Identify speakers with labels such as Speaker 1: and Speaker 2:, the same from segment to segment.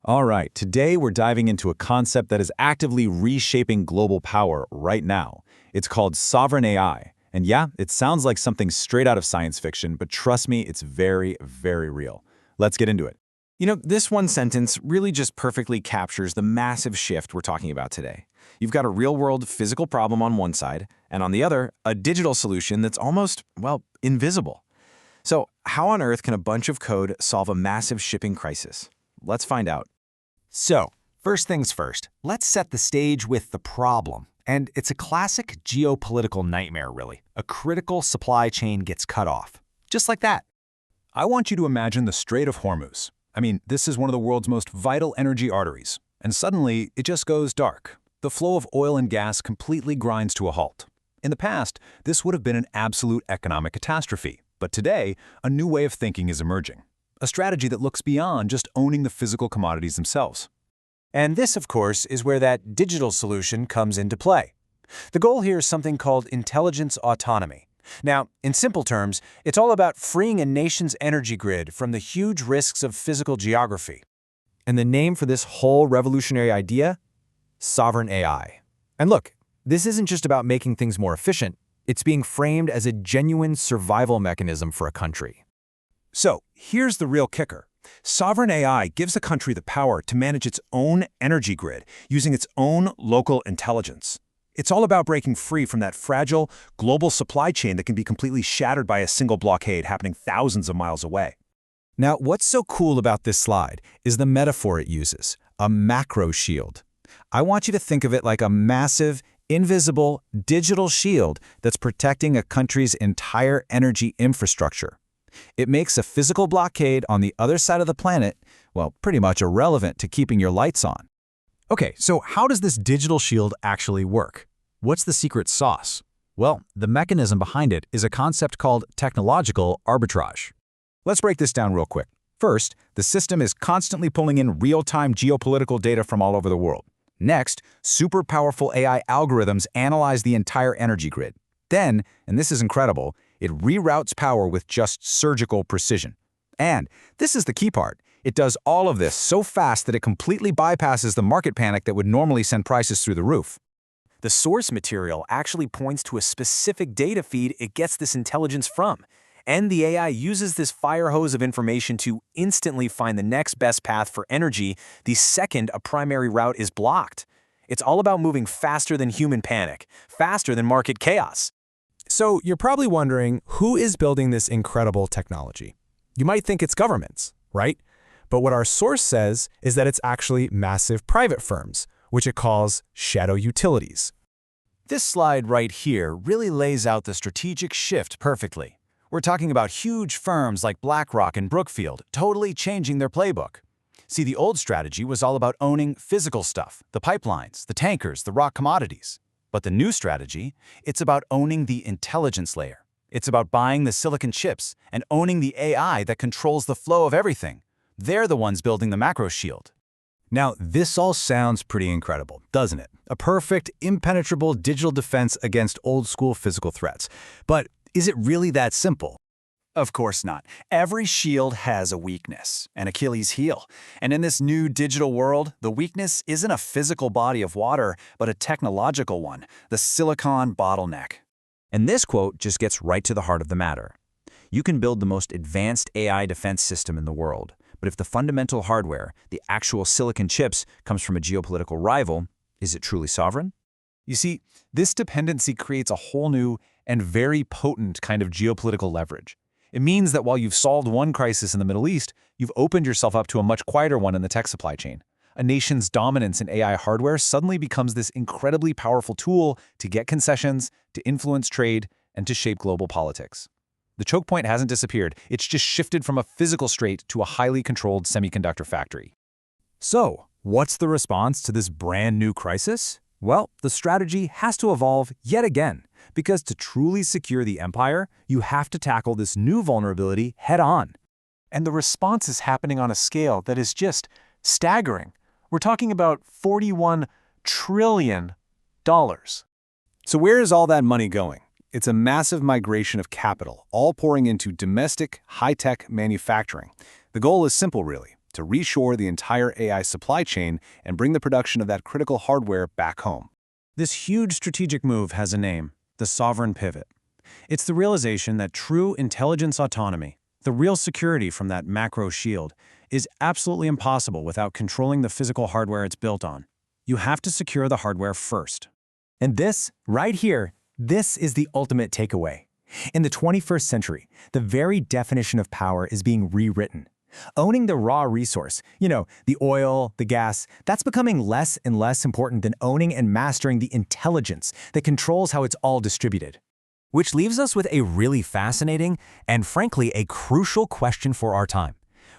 Speaker 1: All right, today we're diving into a concept that is actively reshaping global power right now. It's called sovereign AI. And yeah, it sounds like something straight out of science fiction, but trust me, it's very, very real. Let's get into it.
Speaker 2: This one sentence really just perfectly captures the massive shift we're talking about today. You've got a real-world physical problem on one side, and on the other, a digital solution that's almost, well, invisible. So how on earth can a bunch of code solve a massive shipping crisis? Let's find out.
Speaker 3: So, first things first, let's set the stage with the problem. And it's a classic geopolitical nightmare, really. A critical supply chain gets cut off. Just like that.
Speaker 4: I want you to imagine the Strait of Hormuz. I mean, this is one of the world's most vital energy arteries. And suddenly, it just goes dark. The flow of oil and gas completely grinds to a halt. In the past, this would have been an absolute economic catastrophe. But today, a new way of thinking is emerging. A strategy that looks beyond just owning the physical commodities themselves.
Speaker 3: And this, of course, is where that digital solution comes into play. The goal here is something called Intelligence Autonomy. Now, in simple terms, it's all about freeing a nation's energy grid from the huge risks of physical geography. And the name for this whole revolutionary idea? Sovereign AI. And look, this isn't just about making things more efficient. It's being framed as a genuine survival mechanism for a country.
Speaker 4: So, here's the real kicker. Sovereign AI gives a country the power to manage its own energy grid using its own local intelligence. It's all about breaking free from that fragile, global supply chain that can be completely shattered by a single blockade happening thousands of miles away.
Speaker 3: Now, what's so cool about this slide is the metaphor it uses, a macro shield. I want you to think of it like a massive, invisible, digital shield that's protecting a country's entire energy infrastructure. It makes a physical blockade on the other side of the planet, well, pretty much irrelevant to keeping your lights on.
Speaker 5: Okay, so how does this digital shield actually work? What's the secret sauce? Well, the mechanism behind it is a concept called technological arbitrage.
Speaker 4: Let's break this down real quick. First, the system is constantly pulling in real-time geopolitical data from all over the world. Next, super powerful AI algorithms analyze the entire energy grid. Then, and this is incredible, it reroutes power with just surgical precision. And this is the key part. It does all of this so fast that it completely bypasses the market panic that would normally send prices through the roof.
Speaker 2: The source material actually points to a specific data feed it gets this intelligence from. And the AI uses this fire hose of information to instantly find the next best path for energy the second a primary route is blocked. It's all about moving faster than human panic, faster than market chaos.
Speaker 5: So you're probably wondering, who is building this incredible technology? You might think it's governments, right? But what our source says is that it's actually massive private firms, which it calls shadow utilities.
Speaker 2: This slide right here really lays out the strategic shift perfectly. We're talking about huge firms like BlackRock and Brookfield totally changing their playbook. See, the old strategy was all about owning physical stuff, the pipelines, the tankers, the raw commodities. But the new strategy, it's about owning the intelligence layer. It's about buying the silicon chips and owning the AI that controls the flow of everything. They're the ones building the macro shield.
Speaker 4: Now, this all sounds pretty incredible, doesn't it? A perfect, impenetrable digital defense against old-school physical threats. But is it really that simple?
Speaker 2: Of course not. Every shield has a weakness, an Achilles heel. And in this new digital world, the weakness isn't a physical body of water, but a technological one, the silicon bottleneck.
Speaker 3: And this quote just gets right to the heart of the matter. You can build the most advanced AI defense system in the world, but if the fundamental hardware, the actual silicon chips, comes from a geopolitical rival, is it truly sovereign?
Speaker 1: You see, this dependency creates a whole new and very potent kind of geopolitical leverage. It means that while you've solved one crisis in the Middle East, you've opened yourself up to a much quieter one in the tech supply chain. A nation's dominance in AI hardware suddenly becomes this incredibly powerful tool to get concessions, to influence trade, and to shape global politics. The choke point hasn't disappeared, it's just shifted from a physical strait to a highly controlled semiconductor factory.
Speaker 5: So, what's the response to this brand new crisis? Well, the strategy has to evolve yet again, because to truly secure the empire, you have to tackle this new vulnerability head-on.
Speaker 6: And the response is happening on a scale that is just staggering. We're talking about $41 trillion.
Speaker 1: So where is all that money going? It's a massive migration of capital, all pouring into domestic, high-tech manufacturing. The goal is simple, really. to reshore the entire AI supply chain and bring the production of that critical hardware back home.
Speaker 3: This huge strategic move has a name: the sovereign pivot. It's the realization that true intelligence autonomy, the real security from that macro shield, is absolutely impossible without controlling the physical hardware it's built on. You have to secure the hardware first.
Speaker 2: And this, right here, this is the ultimate takeaway. In the 21st century, the very definition of power is being rewritten. Owning the raw resource, the oil, the gas, that's becoming less and less important than owning and mastering the intelligence that controls how it's all distributed. Which leaves us with a really fascinating and, frankly, a crucial question for our time.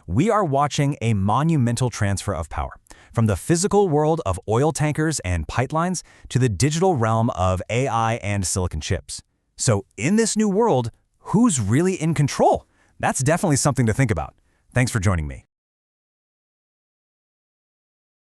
Speaker 2: We are watching a monumental transfer of power, from the physical world of oil tankers and pipelines to the digital realm of AI and silicon chips. So in this new world, who's really in control? That's definitely something to think about. Thanks for joining me.